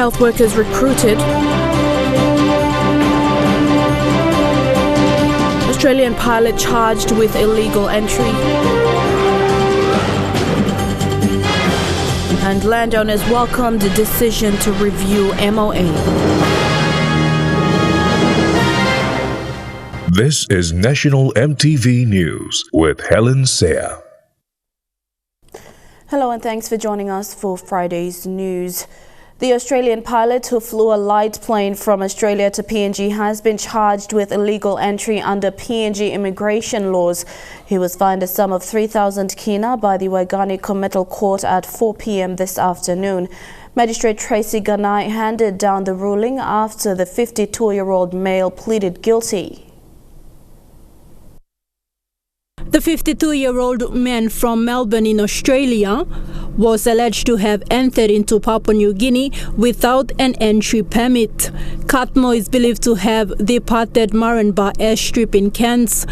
health workers recruited. Australian pilot charged with illegal entry. And landowners welcomed the decision to review MOA. This is National EMTV News with Helen Seah. Hello and thanks for joining us for Friday's news. The Australian pilot who flew a light plane from Australia to PNG has been charged with illegal entry under PNG immigration laws. He was fined a sum of 3,000 kina by the Waigani Committal Court at 4 p.m. this afternoon. Magistrate Tracy Ganai handed down the ruling after the 52-year-old male pleaded guilty. The 52-year-old man from Melbourne in Australia was alleged to have entered into Papua New Guinea without an entry permit. Catmull is believed to have departed Marunba airstrip in Cairns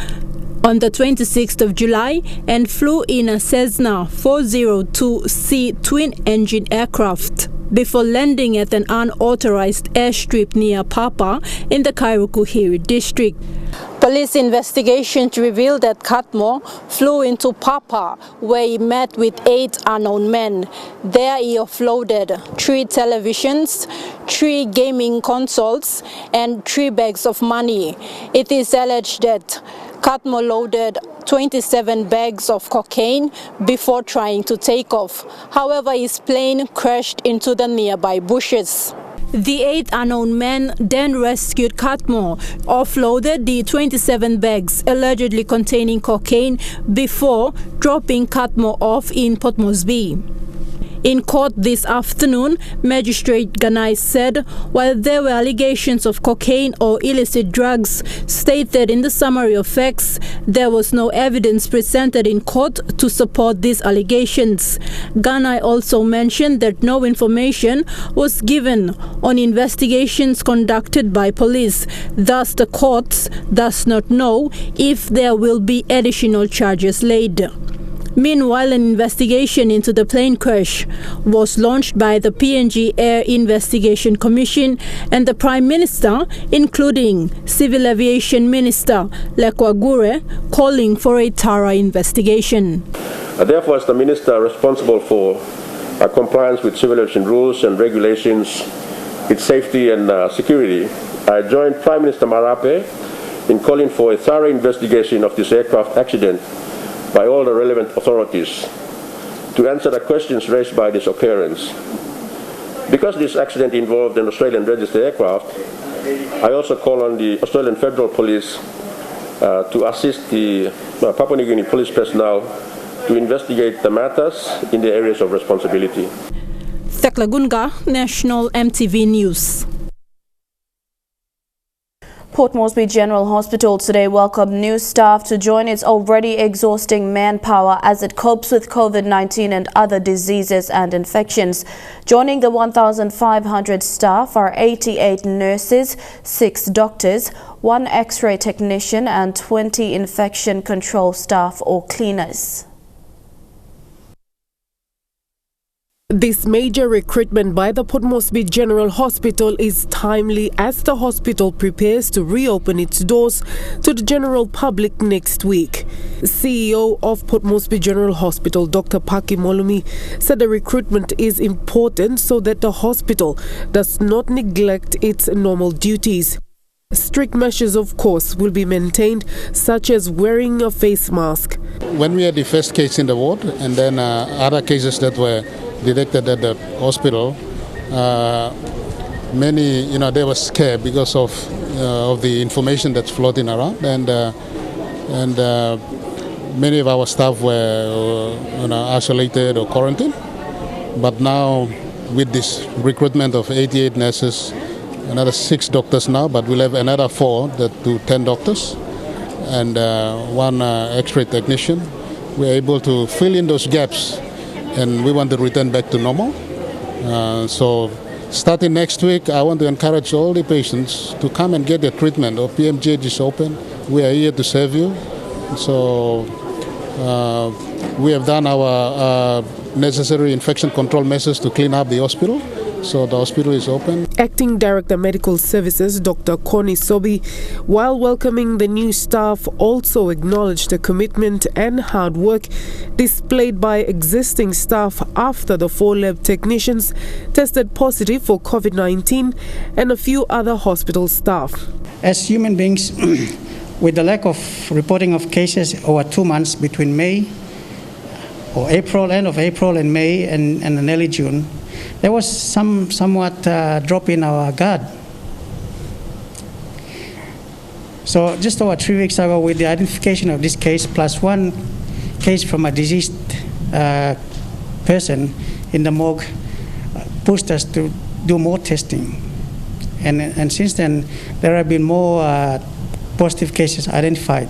on the 26th of July and flew in a Cessna 402C twin-engine aircraft before landing at an unauthorized airstrip near Papa in the Kairuku district. Police investigations revealed that Catmull flew into Papa, where he met with 8 unknown men. There he offloaded 3 televisions, 3 gaming consoles, and 3 bags of money. It is alleged that Catmull loaded 27 bags of cocaine before trying to take off. However, his plane crashed into the nearby bushes. The 8 unknown men then rescued Catmull, offloaded the 27 bags allegedly containing cocaine before dropping Catmull off in Port Moresby. In court this afternoon, Magistrate Ganai said while there were allegations of cocaine or illicit drugs stated in the summary of facts, there was no evidence presented in court to support these allegations. Ganai also mentioned that no information was given on investigations conducted by police. Thus, the courts does not know if there will be additional charges laid. Meanwhile, an investigation into the plane crash was launched by the PNG Air Investigation Commission and the Prime Minister, including Civil Aviation Minister Lekwa Gure, calling for a thorough investigation. Therefore, as the Minister responsible for compliance with civil aviation rules and regulations, its safety and security, I joined Prime Minister Marape in calling for a thorough investigation of this aircraft accident by all the relevant authorities to answer the questions raised by this occurrence. Because this accident involved an Australian registered aircraft, I also call on the Australian Federal Police to assist the Papua New Guinea police personnel to investigate the matters in the areas of responsibility. Thekla Gunga, National EMTV News. Port Moresby General Hospital today welcomed new staff to join its already exhausting manpower as it copes with COVID-19 and other diseases and infections. Joining the 1,500 staff are 88 nurses, 6 doctors, 1 X-ray technician and 20 infection control staff or cleaners. This major recruitment by the Port Moresby General Hospital is timely as the hospital prepares to reopen its doors to the general public next week. CEO of Port Moresby General Hospital, Dr. Paki Molumi, said the recruitment is important so that the hospital does not neglect its normal duties. Strict measures, of course, will be maintained, such as wearing a face mask. When we had the first case in the ward and then other cases that were detected at the hospital, many, they were scared because of the information that's floating around, and many of our staff were isolated or quarantined. But now, with this recruitment of 88 nurses, another 6 doctors now, but we'll have another 4 that do 10 doctors, and 1 X-ray technician. We're able to fill in those gaps. And we want to return back to normal. So starting next week, I want to encourage all the patients to come and get their treatment. Our PMGH is open. We are here to serve you. So we have done our necessary infection control measures to clean up the hospital. So the hospital is open. Acting Director Medical Services Dr. Connie Sobi, while welcoming the new staff, also acknowledged the commitment and hard work displayed by existing staff after the 4 lab technicians tested positive for COVID-19 and a few other hospital staff. As human beings, with the lack of reporting of cases over 2 months between May or April, end of April and May and early June, there was somewhat drop in our guard. So just over 3 weeks ago, with the identification of this case plus 1 case from a deceased person in the morgue, pushed us to do more testing. And since then, there have been more positive cases identified.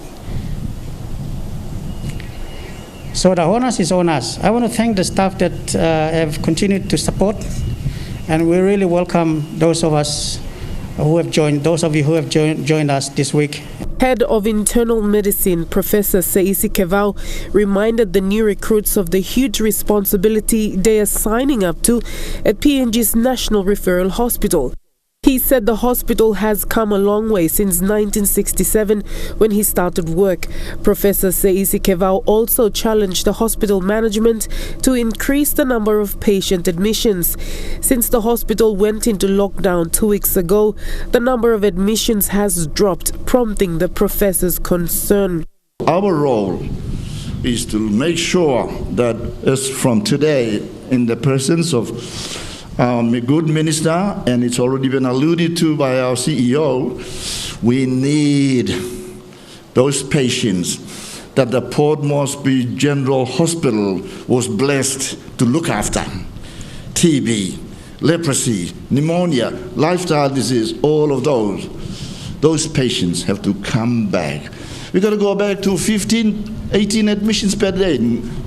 So the onus is on us. I want to thank the staff that have continued to support, and we really welcome those of us who have joined, those of you who have joined us this week. Head of Internal Medicine, Professor Seisi Kevao, reminded the new recruits of the huge responsibility they are signing up to at PNG's National Referral Hospital. He said the hospital has come a long way since 1967 when he started work. Professor Seisi Kevao also challenged the hospital management to increase the number of patient admissions. Since the hospital went into lockdown 2 weeks ago, the number of admissions has dropped, prompting the professor's concern. Our role is to make sure that as from today, in the presence of a good minister, and it's already been alluded to by our CEO, we need those patients that the Port Moresby General Hospital was blessed to look after. TB, leprosy, pneumonia, lifestyle disease, all of those patients have to come back. We've got to go back to 15, 18 admissions per day,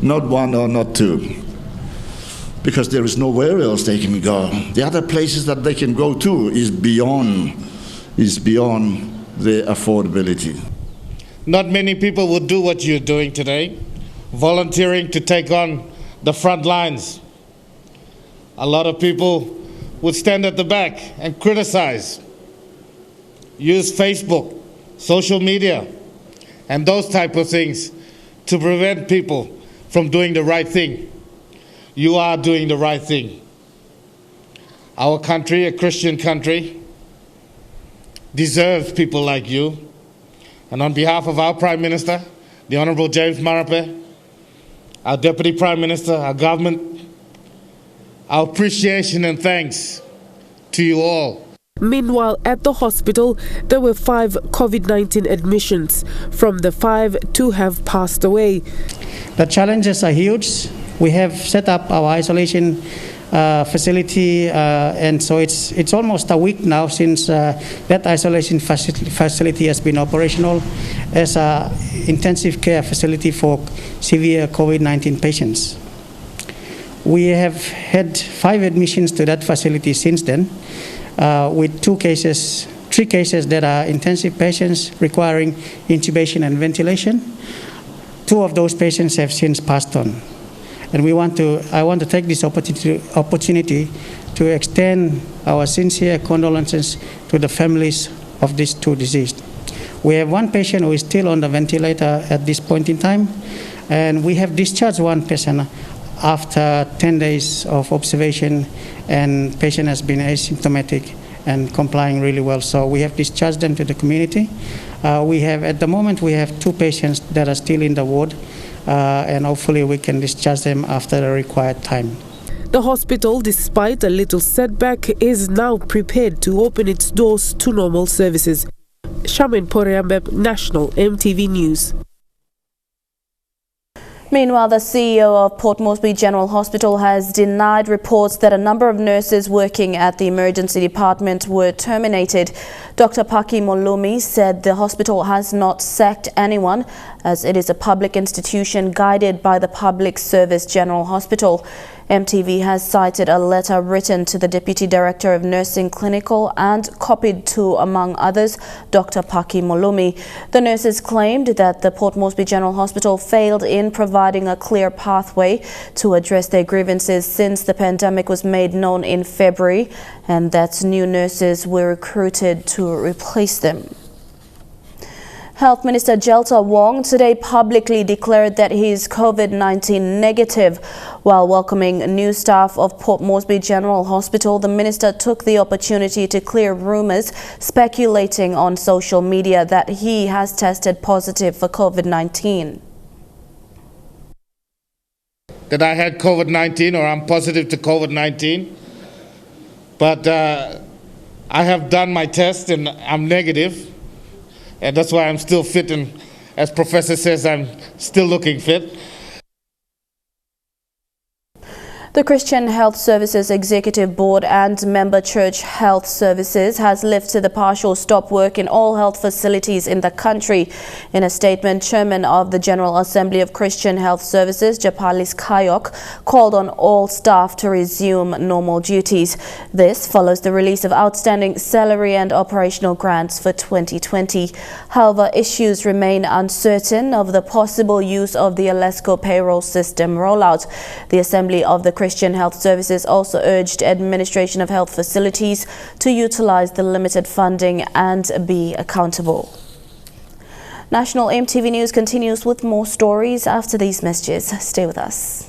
not 1 or not 2. Because there is nowhere else they can go. The other places that they can go to is beyond their affordability. Not many people would do what you're doing today, volunteering to take on the front lines. A lot of people would stand at the back and criticize, use Facebook, social media, and those type of things to prevent people from doing the right thing. You are doing the right thing. Our country, a Christian country, deserves people like you. And on behalf of our Prime Minister, the Honourable James Marape, our Deputy Prime Minister, our government, our appreciation and thanks to you all. Meanwhile, at the hospital, there were 5 COVID-19 admissions. From the 5, 2 have passed away. The challenges are huge. We have set up our isolation facility, and so it's almost a week now since that isolation facility has been operational as an intensive care facility for severe COVID-19 patients. We have had 5 admissions to that facility since then, with 3 cases that are intensive patients requiring intubation and ventilation. 2 of those patients have since passed on. And I want to take this opportunity to extend our sincere condolences to the families of these 2 deceased. We have 1 patient who is still on the ventilator at this point in time, and we have discharged 1 patient after 10 days of observation, and patient has been asymptomatic and complying really well. So we have discharged them to the community. At the moment, we have 2 patients that are still in the ward, and hopefully we can discharge them after the required time. The hospital, despite a little setback, is now prepared to open its doors to normal services. Shaman Poriambeb, National EMTV News. Meanwhile, the CEO of Port Moresby General Hospital has denied reports that a number of nurses working at the emergency department were terminated. Dr. Paki Molumi said the hospital has not sacked anyone, as it is a public institution guided by the Public Service General Hospital. EMTV has cited a letter written to the Deputy Director of Nursing Clinical and copied to, among others, Dr. Paki Molumi. The nurses claimed that the Port Moresby General Hospital failed in providing a clear pathway to address their grievances since the pandemic was made known in February, and that new nurses were recruited to replace them. Health Minister Jelta Wong today publicly declared that he is COVID-19 negative. While welcoming new staff of Port Moresby General Hospital, the minister took the opportunity to clear rumours speculating on social media that he has tested positive for COVID-19. That I had COVID-19 or I'm positive to COVID-19, but I have done my test and I'm negative. And that's why I'm still fit, and as Professor says, I'm still looking fit. The Christian Health Services Executive Board and Member Church Health Services has lifted the partial stop work in all health facilities in the country. In a statement, Chairman of the General Assembly of Christian Health Services, Japalis Kayok, called on all staff to resume normal duties. This follows the release of outstanding salary and operational grants for 2020. However, issues remain uncertain of the possible use of the Alesco payroll system rollout. The Assembly of the Christian Health Services also urged administration of health facilities to utilize the limited funding and be accountable. National EMTV News continues with more stories after these messages. Stay with us.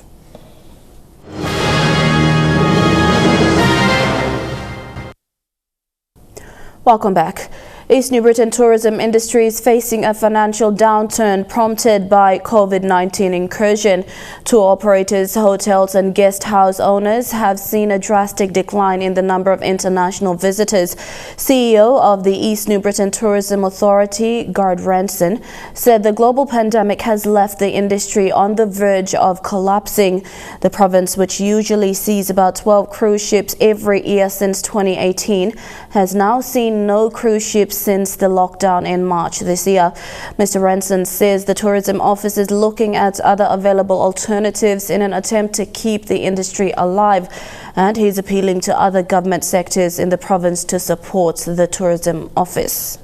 Welcome back. East New Britain tourism industry is facing a financial downturn prompted by COVID-19 incursion. Tour operators, hotels and guest house owners have seen a drastic decline in the number of international visitors. CEO of the East New Britain Tourism Authority, Gard Ranson, said the global pandemic has left the industry on the verge of collapsing. The province, which usually sees about 12 cruise ships every year since 2018, has now seen no cruise ships since the lockdown in March this year. Mr. Ranson says the tourism office is looking at other available alternatives in an attempt to keep the industry alive, and he's appealing to other government sectors in the province to support the tourism office.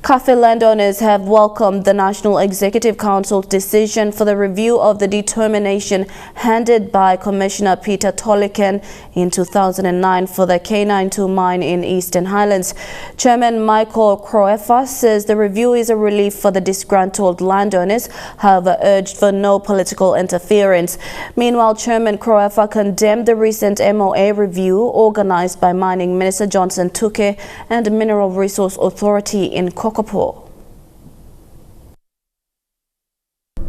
Cafe landowners have welcomed the National Executive Council's decision for the review of the determination handed by Commissioner Peter Toliken in 2009 for the K92 mine in Eastern Highlands. Chairman Michael Croefa says the review is a relief for the disgruntled landowners, however urged for no political interference. Meanwhile, Chairman Croefa condemned the recent MOA review organized by Mining Minister Johnson Tuke and Mineral Resource Authority in Kokopo.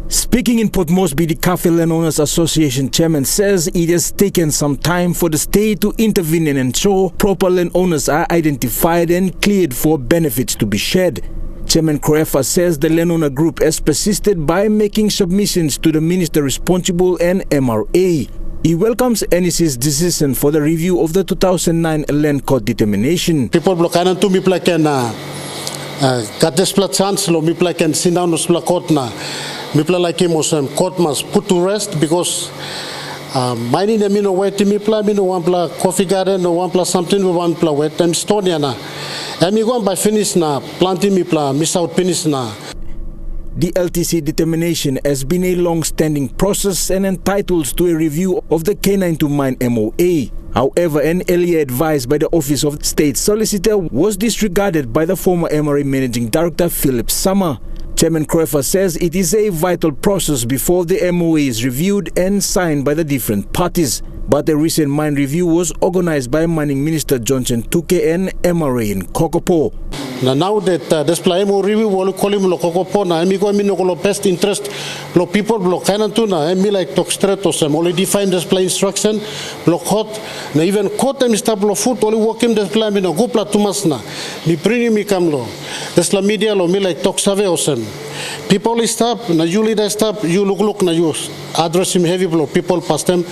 Speaking in Port Moresby, the Cafe Landowners Association chairman says it has taken some time for the state to intervene and ensure proper landowners are identified and cleared for benefits to be shared. Chairman Croefa says the landowner group has persisted by making submissions to the minister responsible and MRA. He welcomes NEC's decision for the review of the 2009 land court determination. People blokanan tu mi plakena kades pla chance lo mi plaken sindown nos pla court na mi pla like mosem court must put to rest because mining the mino wet mi pla one pla coffee garden no one pla something we one pla wet time stonia na and mi go by finish na planting mi pla miss out finish na. The LTC determination has been a long-standing process and entitles to a review of the K92 mine MOA. However, an earlier advice by the Office of State Solicitor was disregarded by the former MRA Managing Director Philip Summer. Chairman Croefa says it is a vital process before the MOA is reviewed and signed by the different parties. But the recent mine review was organized by Mining Minister Johnson Tuke and MRA in Kokopo. Now that this MOA review will call him lo Kokopo na emi ko emi no best interest lo people lo kanan tu na emi like talk straight to some only define this play instruction lo hot na even court emi stop lo foot only work him this play emi no go pla tumas na mi prini mi kam lo this la media lo mi like talk save osem people stop na you leader stop you look na you address him heavy blow people past them.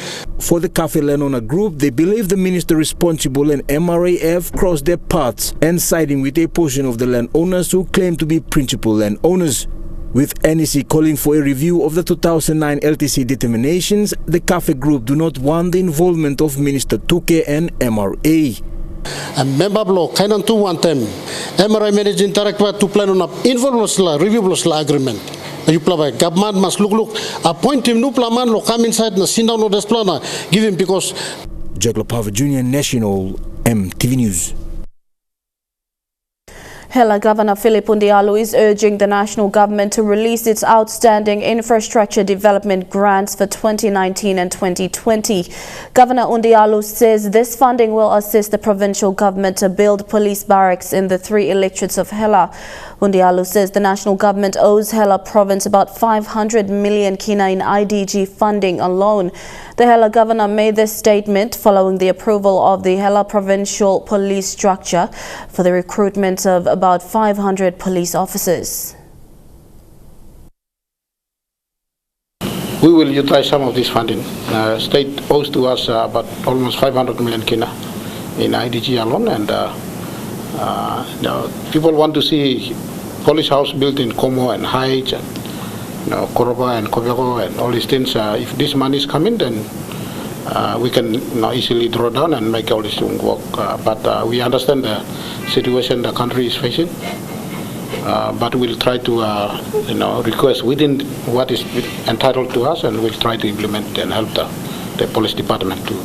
For the Cafe Landowner Group, they believe the minister responsible and MRA have crossed their paths and siding with a portion of the landowners who claim to be principal landowners. With NEC calling for a review of the 2009 LTC determinations, the CAFE group do not want the involvement of Minister Tuke and MRA. A member block kainan tu one time MRA managing director to plan on a involvement review agreement. You play government must look appoint him no plan lo come inside na sit down no this plan give him because Jaglo Pava Jr. National MTV News. Hela Governor Philip Undialu is urging the national government to release its outstanding infrastructure development grants for 2019 and 2020. Governor Undialu says this funding will assist the provincial government to build police barracks in the 3 electorates of Hela. Undialu says the national government owes Hela province about 500 million kina in IDG funding alone. The Hela governor made this statement following the approval of the Hela provincial police structure for the recruitment of about 500 police officers. We will utilize some of this funding. State owes to us about almost 500 million kina in IDG alone, and people want to see police house built in Como and Heights and Koroba and Kobeko and all these things. If this money is coming, then we can easily draw down and make all this thing work. But we understand the situation the country is facing. But we'll try to request within what is entitled to us, and we'll try to implement and help the police department too.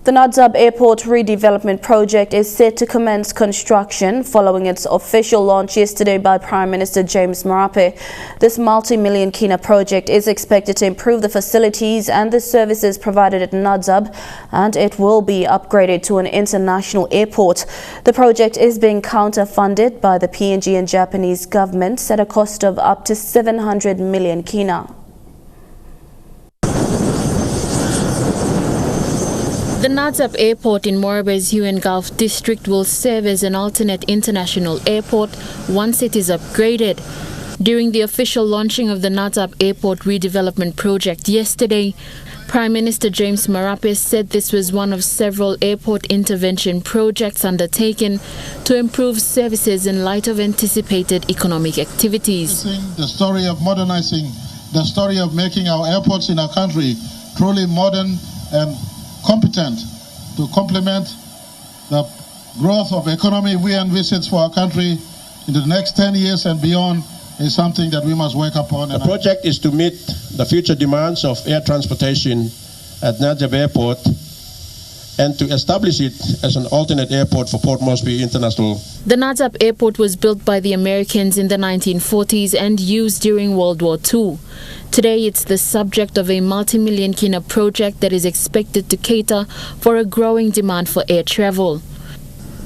The Ndab Airport Redevelopment Project is set to commence construction following its official launch yesterday by Prime Minister James Marape. This multi-million kina project is expected to improve the facilities and the services provided at Ndab, and it will be upgraded to an international airport. The project is being counter-funded by the PNG and Japanese governments at a cost of up to 700 million kina. The Ndab Airport in Moresby's Hue Gulf district will serve as an alternate international airport once it is upgraded. During the official launching of the Ndab Airport Redevelopment Project yesterday, Prime Minister James Marape said this was one of several airport intervention projects undertaken to improve services in light of anticipated economic activities. The story of modernizing, the story of making our airports in our country truly modern and competent to complement the growth of economy we envisage for our country in the next 10 years and beyond is something that we must work upon. The project is to meet the future demands of air transportation at Ndab Airport and to establish it as an alternate airport for Port Moresby International. The Ndab Airport was built by the Americans in the 1940s and used during World War II. Today, it's the subject of a multi-million kina project that is expected to cater for a growing demand for air travel.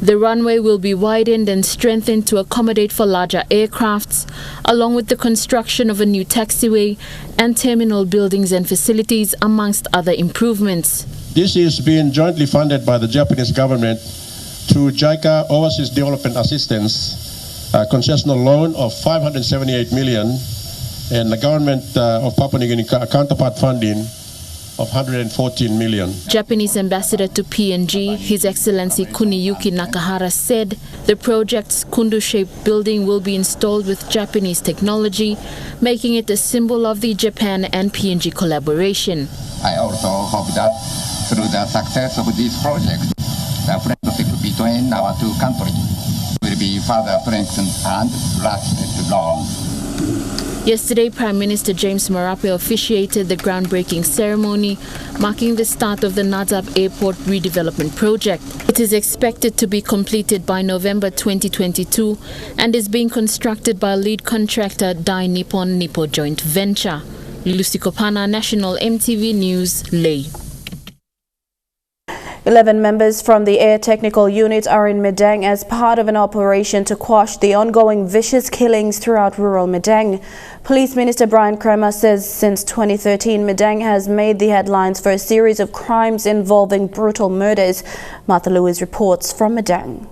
The runway will be widened and strengthened to accommodate for larger aircrafts, along with the construction of a new taxiway and terminal buildings and facilities, amongst other improvements. This is being jointly funded by the Japanese government through JICA Overseas Development Assistance, a concessional loan of 578 million, and the government of Papua New Guinea counterpart funding of 114 million. Japanese ambassador to PNG, His Excellency Kuniyuki Nakahara, said the project's kundu-shaped building will be installed with Japanese technology, making it a symbol of the Japan and PNG collaboration. I also hope that through the success of this project, the friendship between our two countries will be further strengthened and lasted long. Yesterday, Prime Minister James Marape officiated the groundbreaking ceremony marking the start of the Ndab Airport Redevelopment Project. It is expected to be completed by November 2022 and is being constructed by lead contractor Dai Nippon Nippo Joint Venture. Lucy Kopana, National MTV News, Leh. 11 members from the Air Technical Unit are in Madang as part of an operation to quash the ongoing vicious killings throughout rural Madang. Police Minister Brian Kramer says since 2013, Madang has made the headlines for a series of crimes involving brutal murders. Martha Lewis reports from Madang.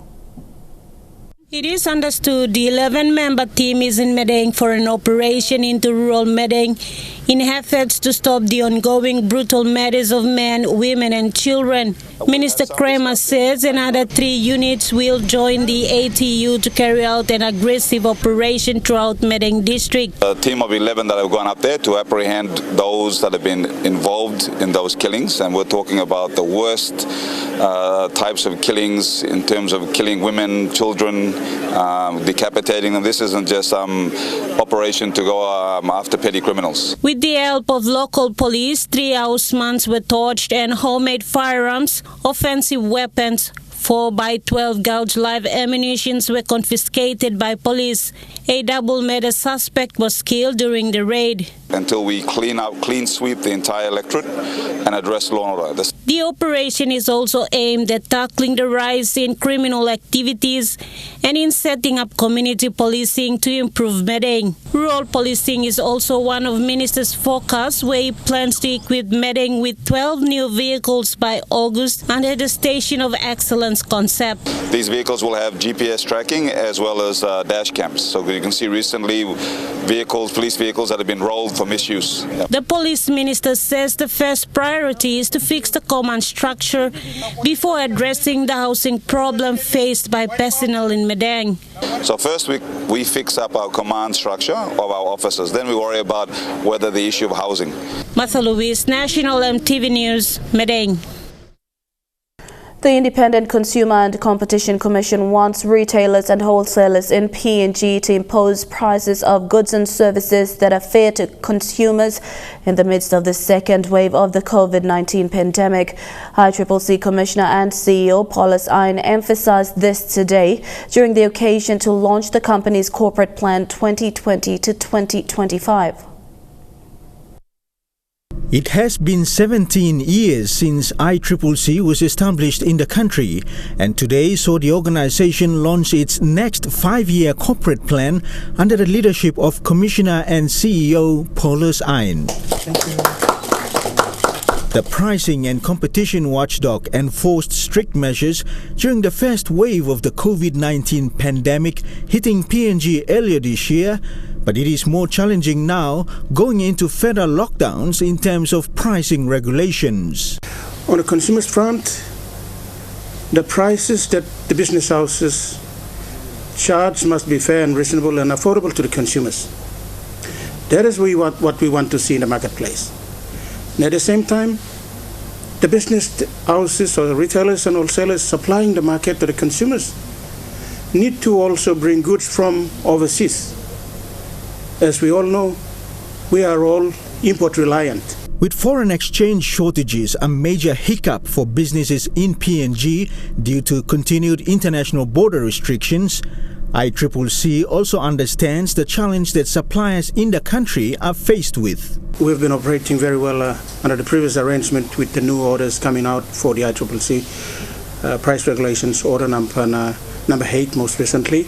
It is understood the 11-member team is in Madang for an operation into rural Madang in efforts to stop the ongoing brutal murders of men, women and children. Minister Kramer says another 3 units will join the ATU to carry out an aggressive operation throughout Madang district. A team of 11 that have gone up there to apprehend those that have been involved in those killings, and we're talking about the worst types of killings in terms of killing women, children, decapitating them. This isn't just some operation to go after petty criminals. With the help of local police, 3 housemans were torched and homemade firearms, offensive weapons, 4x12 gauge live ammunitions were confiscated by police. A double murder suspect was killed during the raid. Until we clean sweep the entire electorate and address law and order. The operation is also aimed at tackling the rise in criminal activities and in setting up community policing to improve Madang. Rural policing is also one of Minister's focus, where he plans to equip Madang with 12 new vehicles by August under the Station of Excellence concept. These vehicles will have GPS tracking as well as dash cams. So you can see recently police vehicles that have been rolled for misuse. The police minister says the first priority is to fix the command structure before addressing the housing problem faced by personnel in Madang. So first we fix up our command structure of our officers, then we worry about whether the issue of housing. Martha Louise, National EMTV News, Madang. The Independent Consumer and Competition Commission wants retailers and wholesalers in PNG to impose prices of goods and services that are fair to consumers in the midst of the second wave of the COVID-19 pandemic. ICCC Commissioner and CEO Paulus Ayn emphasized this today during the occasion to launch the company's corporate plan 2020 to 2025. It has been 17 years since ICCC was established in the country, and today saw the organization launch its next 5-year corporate plan under the leadership of Commissioner and CEO Paulus Ayn. The pricing and competition watchdog enforced strict measures during the first wave of the COVID-19 pandemic hitting PNG earlier this year, but it is more challenging now going into further lockdowns in terms of pricing regulations. On the consumer's front, the prices that the business houses charge must be fair and reasonable and affordable to the consumers. That is what we want to see in the marketplace. And at the same time, the business houses or the retailers and wholesalers supplying the market to the consumers need to also bring goods from overseas. As we all know, we are all import reliant. With foreign exchange shortages a major hiccup for businesses in PNG due to continued international border restrictions, ICCC also understands the challenge that suppliers in the country are faced with. We've been operating very well under the previous arrangement with the new orders coming out for the ICCC price regulations, order number 8 most recently.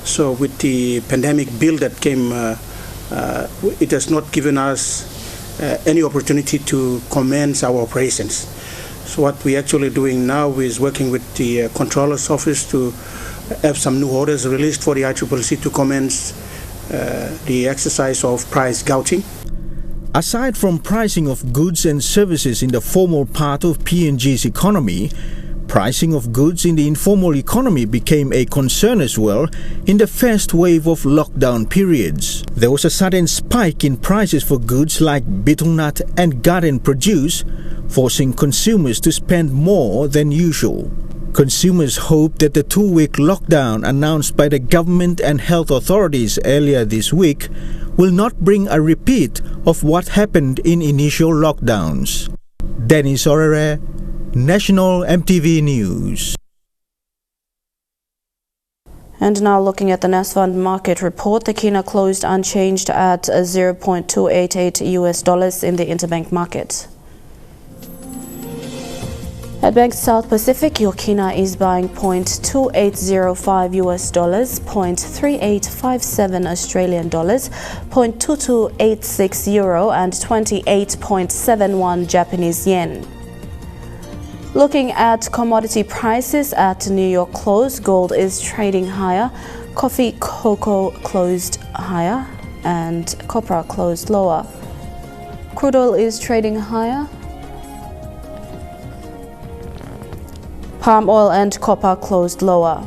So with the pandemic bill that came, it has not given us any opportunity to commence our operations. So what we're actually doing now is working with the Controller's Office to have some new orders released for the ICCC to commence the exercise of price gouging. Aside from pricing of goods and services in the formal part of PNG's economy, pricing of goods in the informal economy became a concern as well in the first wave of lockdown periods. There was a sudden spike in prices for goods like betel nut and garden produce, forcing consumers to spend more than usual. Consumers hope that the 2-week lockdown announced by the government and health authorities earlier this week will not bring a repeat of what happened in initial lockdowns. Dennis Orere, National EMTV News. And now looking at the NASFund market report, the kina closed unchanged at $0.288 in the interbank market. At Bank South Pacific, your kina is buying $0.2805 $0.3857 Australian dollars, $0.2286 euro, and 28.71 Japanese yen. Looking at commodity prices at New York close, gold is trading higher, coffee, cocoa closed higher, and copra closed lower. Crude oil is trading higher. Palm oil and copper closed lower.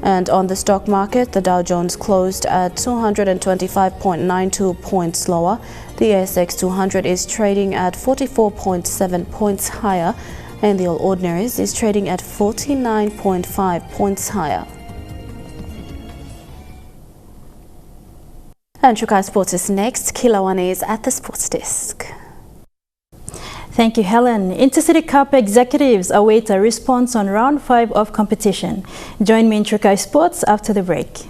And on the stock market, the Dow Jones closed at 225.92 points lower. The ASX 200 is trading at 44.7 points higher, and the All Ordinaries is trading at 49.5 points higher. And Chukai Sports is next. Kilawane is at the sports desk. Thank you, Helen. Intercity Cup executives await a response on round 5 of competition. Join me in Chukai Sports after the break.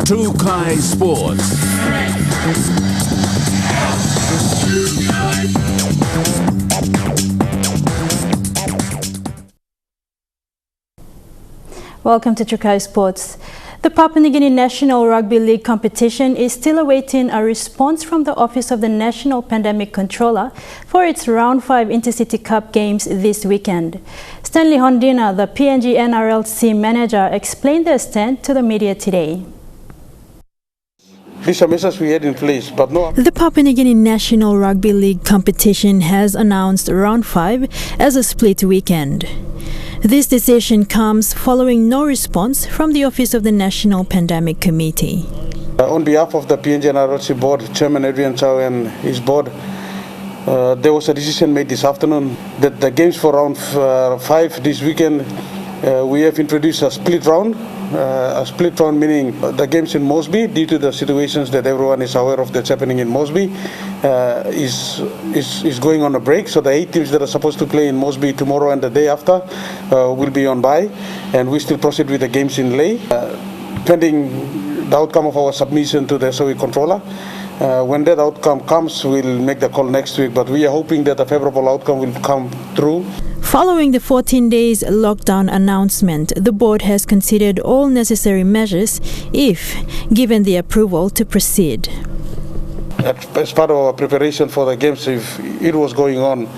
Chukai Sports. Welcome to Chukai Sports. The Papua New Guinea National Rugby League competition is still awaiting a response from the Office of the National Pandemic Controller for its Round 5 Intercity Cup games this weekend. Stanley Hondina, the PNGNRL team manager, explained their stand to the media today. These are measures we had in place, but no. The Papua New Guinea National Rugby League competition has announced Round 5 as a split weekend. This decision comes following no response from the Office of the National Pandemic Committee. On behalf of the PNGNRL board, Chairman Adrian Chow and his board, there was a decision made this afternoon that the games for round 5 this weekend, we have introduced a split round. A split round meaning the games in Moresby, due to the situations that everyone is aware of that's happening in Moresby, is going on a break. So the 8 teams that are supposed to play in Moresby tomorrow and the day after will be on bye, and we still proceed with the games in Ley, pending the outcome of our submission to the SOE controller. When that outcome comes, we'll make the call next week, but we are hoping that a favorable outcome will come through. Following the 14 days lockdown announcement, the board has considered all necessary measures if given the approval to proceed. As part of our preparation for the games, if it was going on,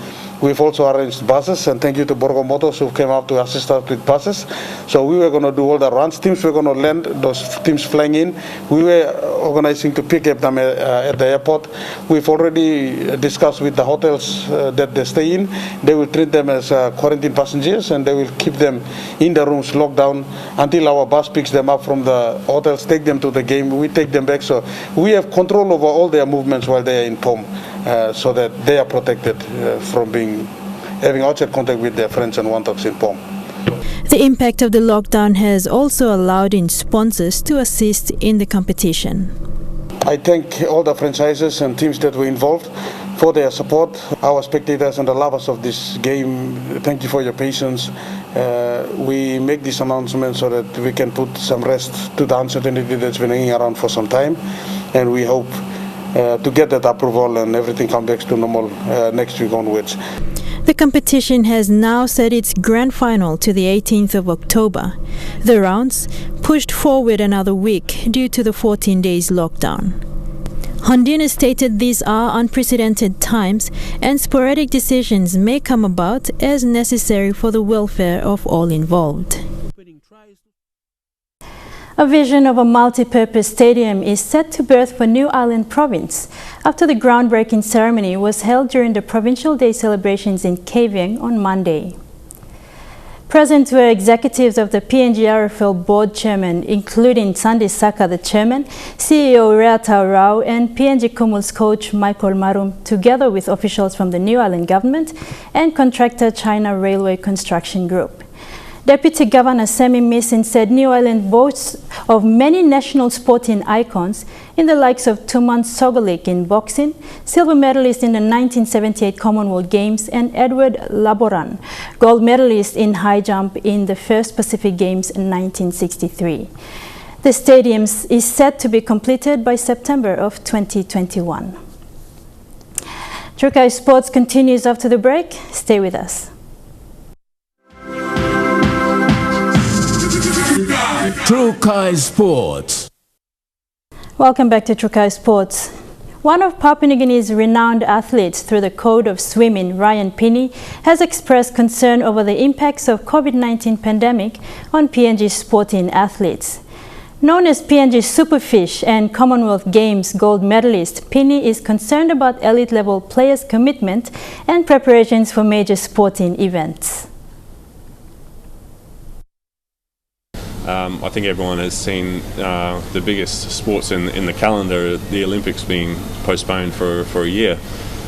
we've also arranged buses, and thank you to Borgo Motors who came up to assist us with buses. So we were going to do all the runs. Teams were going to land, those teams flying in. We were organizing to pick up them at the airport. We've already discussed with the hotels that they stay in. They will treat them as quarantine passengers, and they will keep them in the rooms locked down until our bus picks them up from the hotels, take them to the game. We take them back. So we have control over all their movements while they are in POM, so that they are protected from having outside contact with their friends and wantoks in POM. The impact of the lockdown has also allowed in sponsors to assist in the competition. I thank all the franchises and teams that were involved for their support. Our spectators and the lovers of this game, thank you for your patience. We make this announcement so that we can put some rest to the uncertainty that's been hanging around for some time, and we hope to get that approval and everything come back to normal next week onwards. The competition has now set its grand final to the 18th of October. The rounds pushed forward another week due to the 14 days lockdown. Hondina stated these are unprecedented times and sporadic decisions may come about as necessary for the welfare of all involved. A vision of a multi-purpose stadium is set to birth for New Ireland Province after the groundbreaking ceremony was held during the Provincial Day celebrations in Kavieng on Monday. Present were executives of the PNGNRL board chairman, including Sandy Saka, the chairman, CEO Reata Rao, and PNG Kumul's coach Michael Marum, together with officials from the New Ireland government and contractor China Railway Construction Group. Deputy Governor Semi Mason said New Ireland boasts of many national sporting icons in the likes of Tuman Sogolik in boxing, silver medalist in the 1978 Commonwealth Games, and Edward Laboran, gold medalist in high jump in the first Pacific Games in 1963. The stadium is set to be completed by September of 2021. Chukai Sports continues after the break. Stay with us. Chukai Sports. Welcome back to Chukai Sports. One of Papua New Guinea's renowned athletes through the code of swimming, Ryan Pinney, has expressed concern over the impacts of COVID-19 pandemic on PNG sporting athletes. Known as PNG Superfish and Commonwealth Games gold medalist, Pinney is concerned about elite-level players' commitment and preparations for major sporting events. I think everyone has seen the biggest sports in the calendar, the Olympics, being postponed for a year.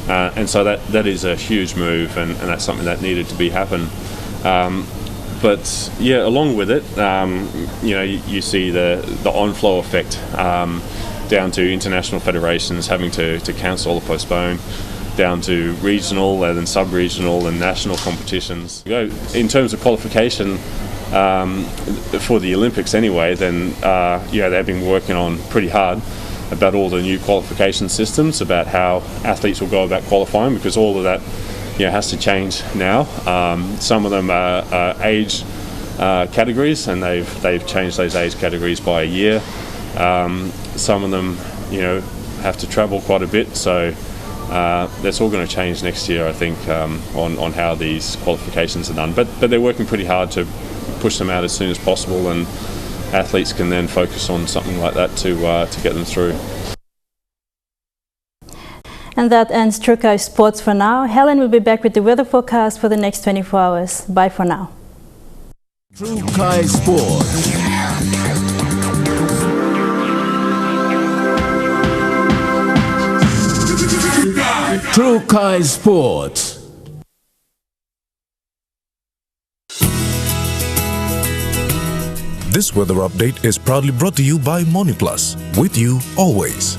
And so that is a huge move, and that's something that needed to be happen. But yeah, along with it, you see the on-flow effect down to international federations having to cancel or postpone, down to regional and then sub-regional and national competitions. In terms of qualification for the Olympics anyway, then they've been working on pretty hard about all the new qualification systems, about how athletes will go about qualifying, because all of that has to change now. Some of them are age categories, and they've changed those age categories by a year. Some of them have to travel quite a bit, so that's all going to change next year, I think, on how these qualifications are done. But they're working pretty hard to push them out as soon as possible, and athletes can then focus on something like that to get them through. And that ends Trukai Sports for now. Helen will be back with the weather forecast for the next 24 hours. Bye for now. Trukai Sports. Trukai Sports. This weather update is proudly brought to you by MoniPlus, with you always.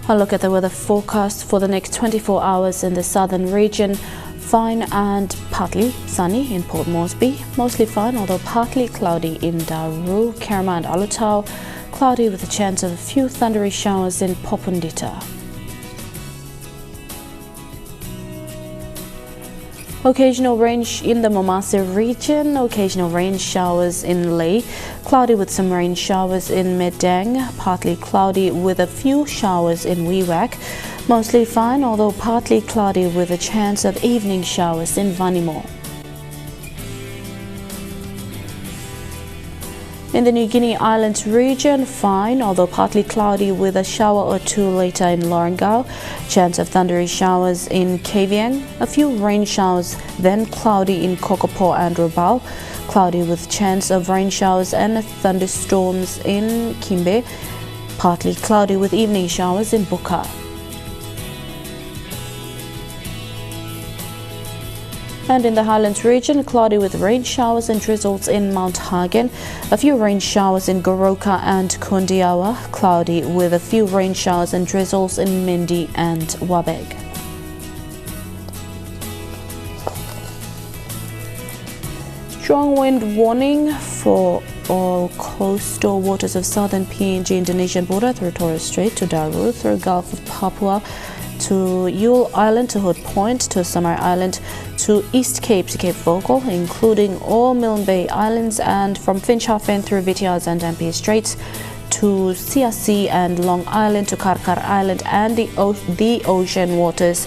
A look at the weather forecast for the next 24 hours in the southern region. Fine and partly sunny in Port Moresby. Mostly fine, although partly cloudy in Daru, Kerma and Alutau. Cloudy with a chance of a few thundery showers in Popondita. Occasional rain in the Momase region, occasional rain showers in Leh, cloudy with some rain showers in Madang, partly cloudy with a few showers in Wewak, mostly fine, although partly cloudy with a chance of evening showers in Vanimo. In the New Guinea Islands region, fine, although partly cloudy with a shower or two later in Lorengau. Chance of thundery showers in Kavieng. A few rain showers, then cloudy in Kokopo and Rabaul. Cloudy with chance of rain showers and thunderstorms in Kimbe. Partly cloudy with evening showers in Buka. And in the Highlands region, cloudy with rain showers and drizzles in Mount Hagen, a few rain showers in Goroka and Kundiawa, cloudy with a few rain showers and drizzles in Mindi and Wabeg. Strong wind warning for all coastal waters of southern PNG Indonesian border through Torres Strait to Daru, through Gulf of Papua, to Yule Island, to Hood Point, to Samar Island, to East Cape, to Cape Vogel, including all Milne Bay Islands, and from Finschhafen through Vitiaz and Dampier Straits, to CRC and Long Island, to Karkar Island, and the ocean waters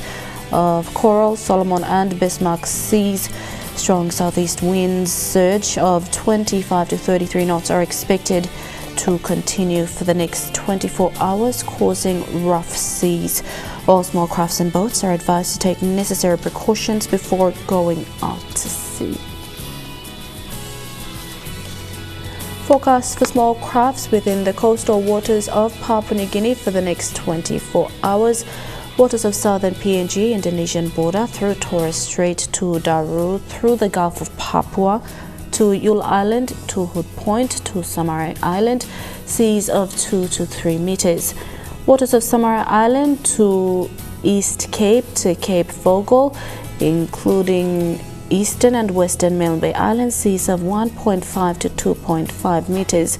of Coral, Solomon and Bismarck Seas. Strong southeast winds, surge of 25 to 33 knots are expected to continue for the next 24 hours, causing rough seas. All small crafts and boats are advised to take necessary precautions before going out to sea. Forecast for small crafts within the coastal waters of Papua New Guinea for the next 24 hours. Waters of southern PNG Indonesian border through Torres Strait to Daru, through the Gulf of Papua, to Yule Island, to Hood Point, to Samar Island, seas of 2 to 3 meters. Waters of Samar Island to East Cape to Cape Vogel, including eastern and western Milne Bay Islands, seas of 1.5 to 2.5 meters.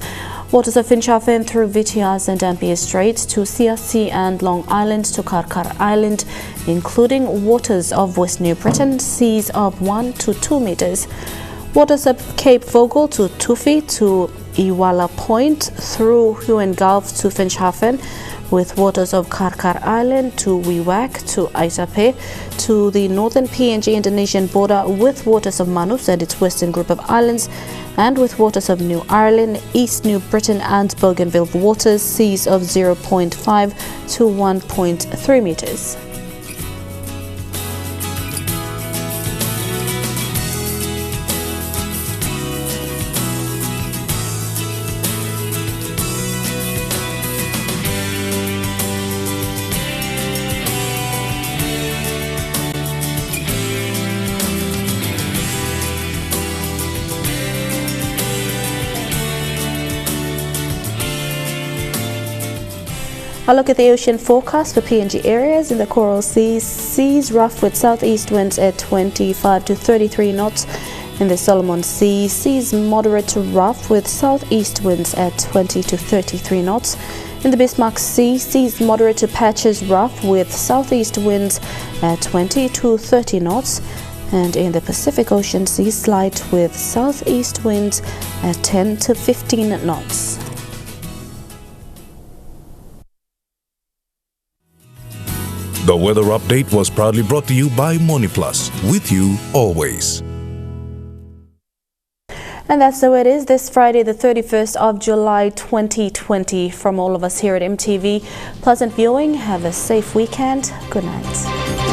Waters of Finchafen through Vitiaz and Dampier Strait to CRC and Long Island to Karkar Island, including waters of West New Britain, seas of 1 to 2 meters. Waters of Cape Vogel to Tufi to Iwala Point through Huon Gulf to Finchafen, with waters of Karkar Island to Wewak to Aitape to the northern PNG Indonesian border, with waters of Manus and its western group of islands, and with waters of New Ireland, East New Britain and Bougainville waters, seas of 0.5 to 1.3 meters. A look at the ocean forecast for PNG areas. In the Coral Sea, seas rough with southeast winds at 25 to 33 knots. In the Solomon Sea, seas moderate to rough with southeast winds at 20 to 33 knots. In the Bismarck Sea, seas moderate to patches rough with southeast winds at 20 to 30 knots. And in the Pacific Ocean Sea, slight with southeast winds at 10 to 15 knots. The weather update was proudly brought to you by MoneyPlus, with you always. And that's the way it is this Friday, the 31st of July 2020. From all of us here at MTV, pleasant viewing. Have a safe weekend. Good night.